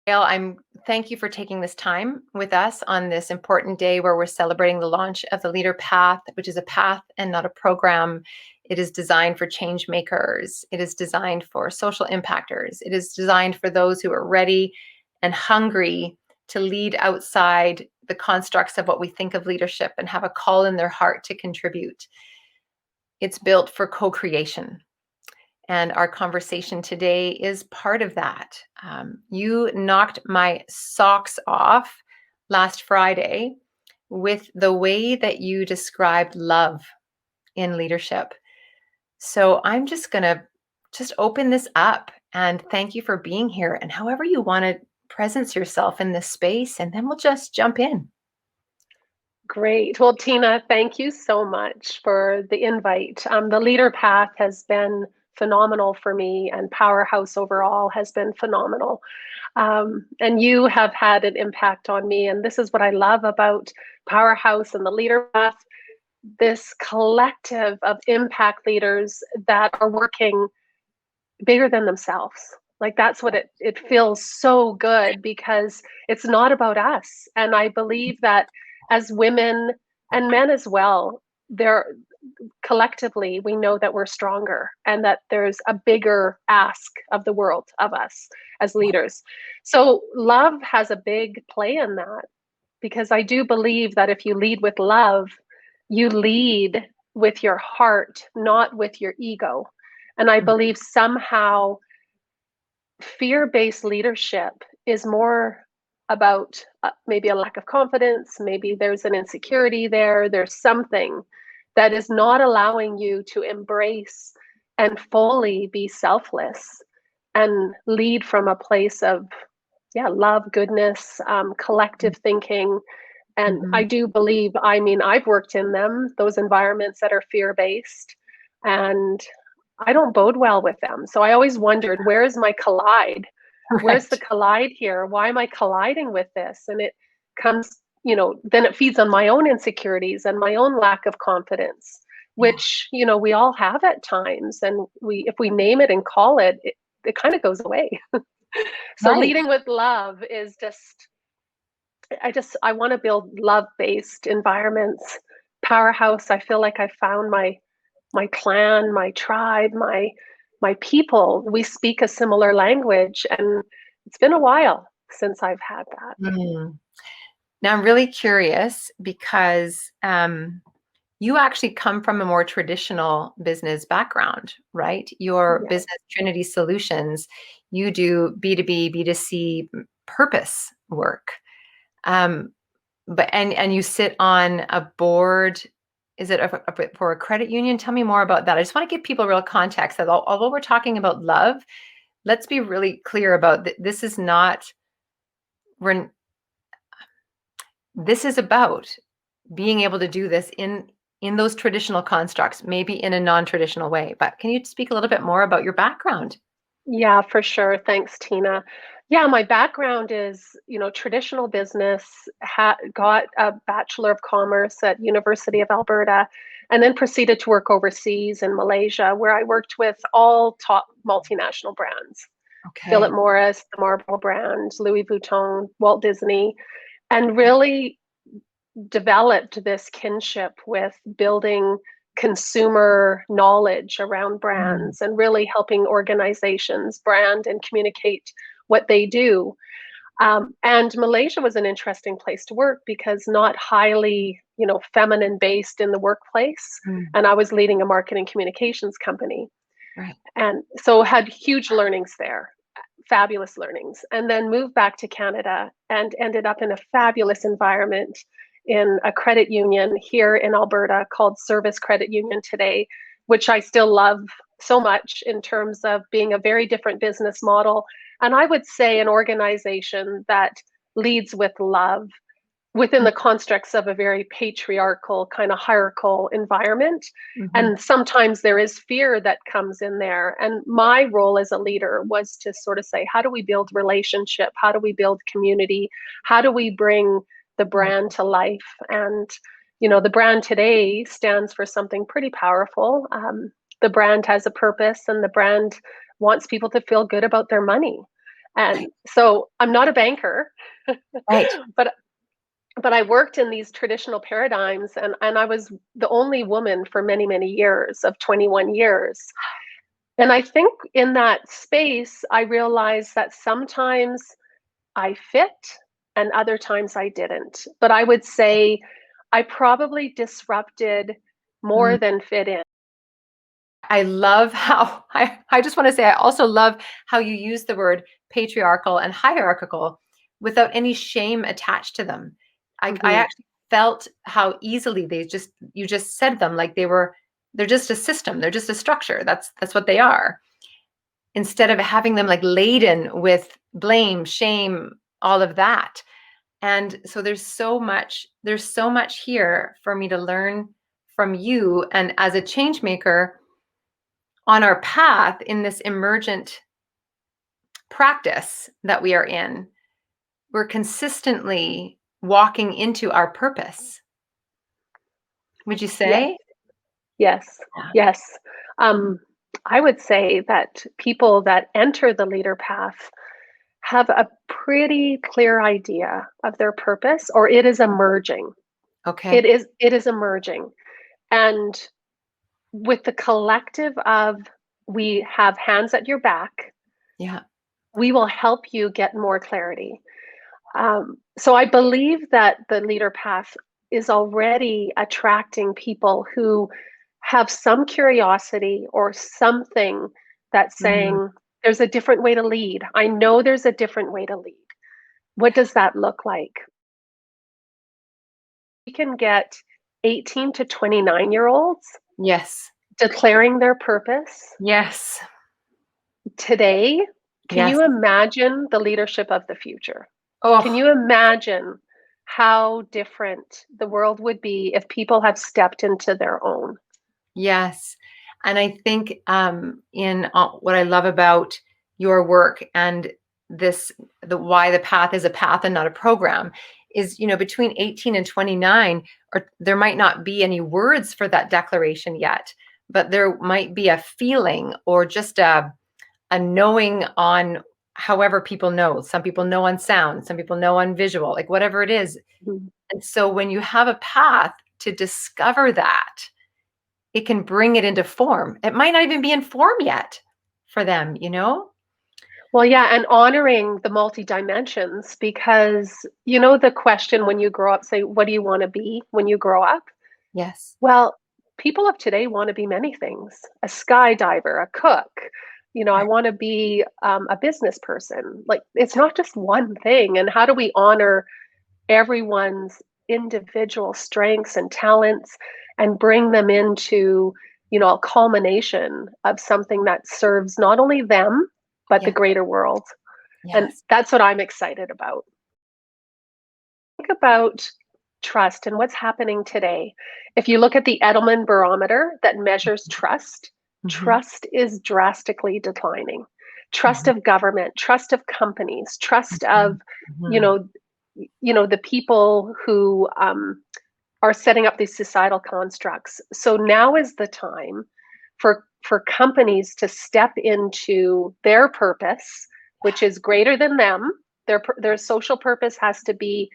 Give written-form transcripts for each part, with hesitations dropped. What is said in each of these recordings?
Gail, thank you for taking this time with us on this important day where we're celebrating the launch of the Leader Path, which is a path and not a program. It is designed for change makers. It is designed for social impactors. It is designed for those who are ready and hungry to lead outside the constructs of what we think of leadership and have a call in their heart to contribute. It's built for co-creation. And our conversation today is part of that. You knocked my socks off last Friday with the way that you described love in leadership. So I'm just going to open this up and thank you for being here, and however you want to presence yourself in this space, and then we'll just jump in. Great. Well, Tina, thank you so much for the invite. The Leader Path has been phenomenal for me, and Powerhouse overall has been phenomenal. And you have had an impact on me. And this is what I love about Powerhouse and the Leader Path, this collective of impact leaders that are working bigger than themselves. Like that's what it feels so good, because it's not about us. And I believe that as women and men as well, they're collectively, we know that we're stronger and that there's a bigger ask of the world of us as leaders. So love has a big play in that, because I do believe that if you lead with love, you lead with your heart, not with your ego. And I believe somehow fear-based leadership is more about maybe a lack of confidence, maybe there's an insecurity there's something that is not allowing you to embrace and fully be selfless and lead from a place of love, goodness, collective thinking. And I do believe, I've worked in those environments that are fear-based, and I don't bode well with them. So I always wondered, where is my collide? Right. Where's the collide here? Why am I colliding with this? And it comes, then it feeds on my own insecurities and my own lack of confidence, which, we all have at times. And if we name it and call it, it kind of goes away. So Right. leading with love is I want to build love-based environments. Powerhouse, I feel like I found my clan, my tribe, my people. We speak a similar language, and it's been a while since I've had that. Now I'm really curious because you actually come from a more traditional business background, right? Your business, Trinity Solutions, you do B2B, B2C purpose work. But you sit on a board. Is it for a credit union? Tell me more about that. I just want to give people real context that although we're talking about love, let's be really clear about this is not, this is about being able to do this in those traditional constructs, maybe in a non-traditional way. But can you speak a little bit more about your background? Yeah, for sure. Thanks, Tina. Yeah, my background is, traditional business, got a Bachelor of Commerce at University of Alberta, and then proceeded to work overseas in Malaysia, where I worked with all top multinational brands. Okay. Philip Morris, the Marlboro brand, Louis Vuitton, Walt Disney, and really developed this kinship with building consumer knowledge around brands and really helping organizations brand and communicate what they do. And Malaysia was an interesting place to work because not highly, feminine based in the workplace. And I was leading a marketing communications company. Right. And so had huge learnings there, fabulous learnings, and then moved back to Canada and ended up in a fabulous environment in a credit union here in Alberta called Service Credit Union today, which I still love so much in terms of being a very different business model. And I would say an organization that leads with love within the constructs of a very patriarchal kind of hierarchical environment. And sometimes there is fear that comes in there. And my role as a leader was to sort of say, how do we build relationship? How do we build community? How do we bring the brand to life? And, the brand today stands for something pretty powerful. The brand has a purpose, and the brand wants people to feel good about their money. And so I'm not a banker, Right. but I worked in these traditional paradigms, and I was the only woman for many, many years of 21 years. And I think in that space, I realized that sometimes I fit and other times I didn't. But I would say I probably disrupted more Mm. than fit in. I love how I just want to say I also love how you use the word patriarchal and hierarchical without any shame attached to them. I Mhm. actually felt how easily they just you just said them like they're just a system, they're just a structure. That's what they are. Instead of having them like laden with blame, shame, all of that. And so there's so much here for me to learn from you. And as a change maker on our path in this emergent practice that we are in, we're consistently walking into our purpose. Would you Yes, say? yes, Yeah. yes. Um, I would say that people that enter the leader path have a pretty clear idea of their purpose, or it is emerging. Okay. It is emerging. And with the collective of we have hands at your back, Yeah. we will help you get more clarity. So I believe that the leader path is already attracting people who have some curiosity or something that's Mm. saying, there's a different way to lead. I know there's a different way to lead. What does that look like? We can get 18 to 29-year-olds Yes. declaring their purpose Yes. today. Can Yes. you imagine the leadership of the future? Can Oh, you imagine how different the world would be if people have stepped into their own? yes. And I think in what I love about your work and the why the path is a path and not a program is, between 18 and 29, or there might not be any words for that declaration yet, but there might be a feeling or just a knowing on however people know. Some people know on sound, some people know on visual, like whatever it is. Mhm. And so when you have a path to discover that, it can bring it into form. It might not even be in form yet for them, you know? Well, yeah, and honoring the multi dimensions because you know the question when you grow up, say, what do you want to be when you grow up? Yes. Well, people of today want to be many things: a skydiver, a cook. I Right. want to be a business person. Like, it's not just one thing. And how do we honor everyone's individual strengths and talents and bring them into, a culmination of something that serves not only them, but the Yeah. greater world? And Yes. that's what I'm excited about. Think about trust and what's happening today. If you look at the Edelman barometer that measures trust, Hmm. trust is drastically declining. Trust Hmm. of government, trust of companies, trust of, you Hmm. know, the people who are setting up these societal constructs. So now is the time for companies to step into their purpose, which is greater than them. Their social purpose has to be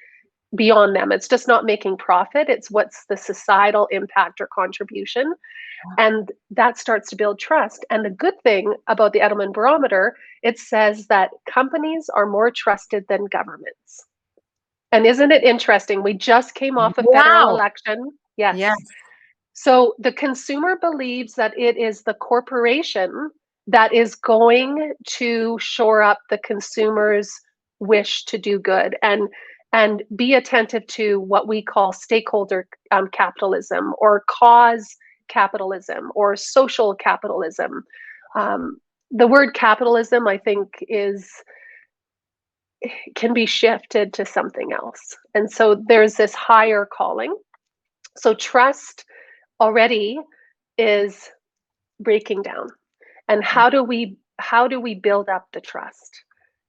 beyond them. It's just not making profit. It's what's the societal impact or contribution. And that starts to build trust. And the good thing about the Edelman Barometer, it says that companies are more trusted than governments. And isn't it interesting? We just came off a federal Wow. election. Yes. Yes. So the consumer believes that it is the corporation that is going to shore up the consumer's wish to do good and be attentive to what we call stakeholder capitalism or cause capitalism or social capitalism. Um, the word capitalism, I think, is can be shifted to something else. And so there's this higher calling. So trust already is breaking down. And Yeah. how do we build up the trust?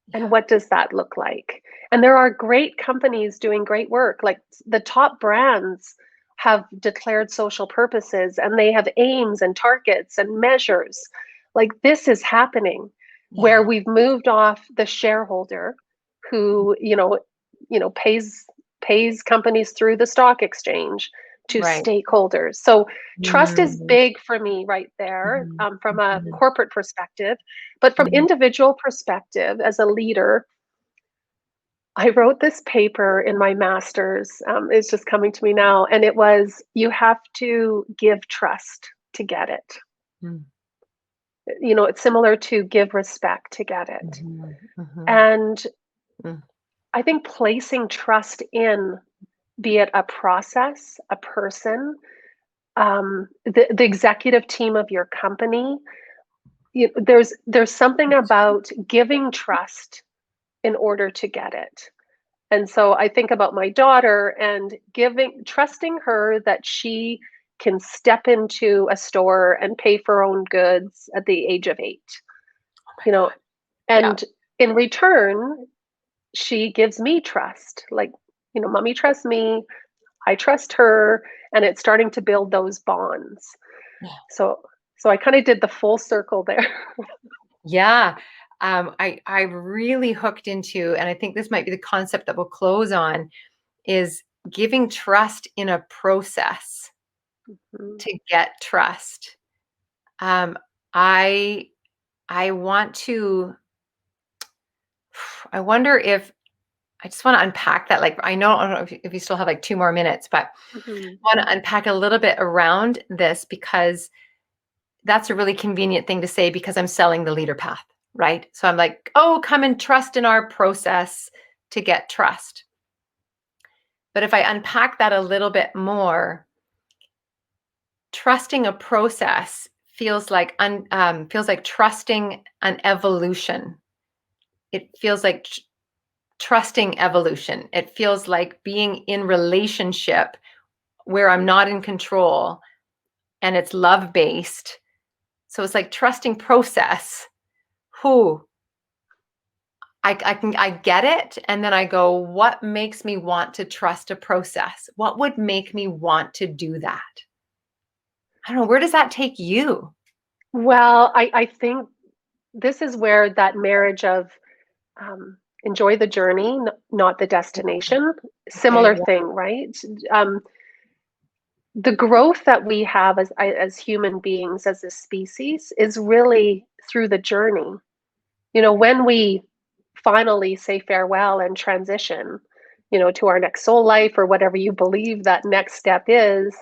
Yeah. And what does that look like? And there are great companies doing great work. Like the top brands have declared social purposes and they have aims and targets and measures. Like this is happening. where Yeah. we've moved off the shareholder who, pays companies through the stock exchange to Right. stakeholders. So trust is Mm, big for me right there, mhm, from a mhm, corporate perspective, but from mhm. individual perspective as a leader. I wrote this paper in my master's. It's just coming to me now, and it was, you have to give trust to get it. Mm, It's similar to give respect to get it. mhm, mhm, And mm. I think placing trust in, be it a process, a person, the executive team of your company, there's something about giving trust in order to get it. And so I think about my daughter and trusting her that she can step into a store and pay for her own goods at the age of 8, Oh my you know, God. Yeah. and in return, she gives me trust. Like, mommy trusts me, I trust her, and it's starting to build those bonds. Yeah. So so I kind of did the full circle there. Yeah. I really hooked into, and I think this might be the concept that we'll close on, is giving trust in a process Mm. to get trust. Um, I I want to, I wonder if I just want to unpack that. Like, I don't know if you still have like 2 more minutes, but Mhm. I want to unpack a little bit around this because that's a really convenient thing to say because I'm selling the leader path, right? So I'm like, oh, come and trust in our process to get trust. But if I unpack that a little bit more, trusting a process feels like trusting an evolution. It feels like trusting evolution. It feels like being in relationship where I'm not in control and it's love based. So it's like trusting process. Who I get it, and then I go, what makes me want to trust a process? What would make me want to do that? I don't know. Where does that take you? Well, I think this is where that marriage of, enjoy the journey, not the destination, Okay. similar thing, right? Um, the growth that we have as human beings, as a species, is really through the journey. When we finally say farewell and transition, to our next soul life or whatever you believe that next step is,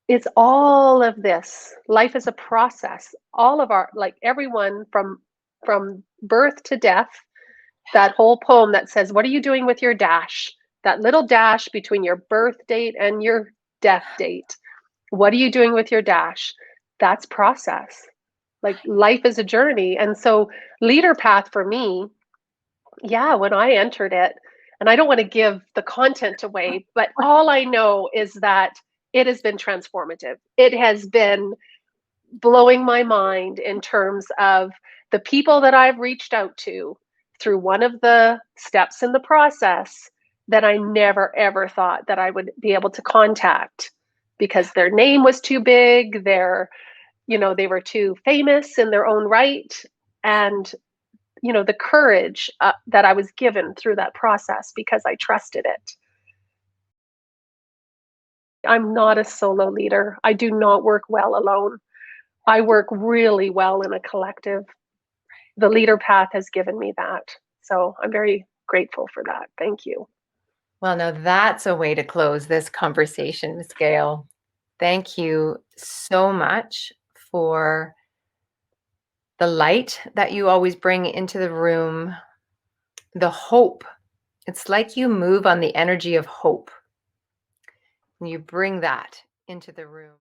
it's all of this. Life is a process. All of our, like, everyone from birth to death, that whole poem that says, "What are you doing with your dash?" That little dash between your birth date and your death date. What are you doing with your dash? That's process. Like, life is a journey. And so leader path for me, yeah, when I entered it, and I don't want to give the content away, but all I know is that it has been transformative. It has been blowing my mind in terms of the people that I've reached out to through one of the steps in the process that I never ever thought that I would be able to contact because their name was too big, they were too famous in their own right. And the courage that I was given through that process because I trusted it. I'm not a solo leader. I do not work well alone. I work really well in a collective. The leader path has given me that. So I'm very grateful for that. Thank you. Well, now that's a way to close this conversation, Miss Gail. Thank you so much for the light that you always bring into the room, the hope. It's like you move on the energy of hope. And you bring that into the room.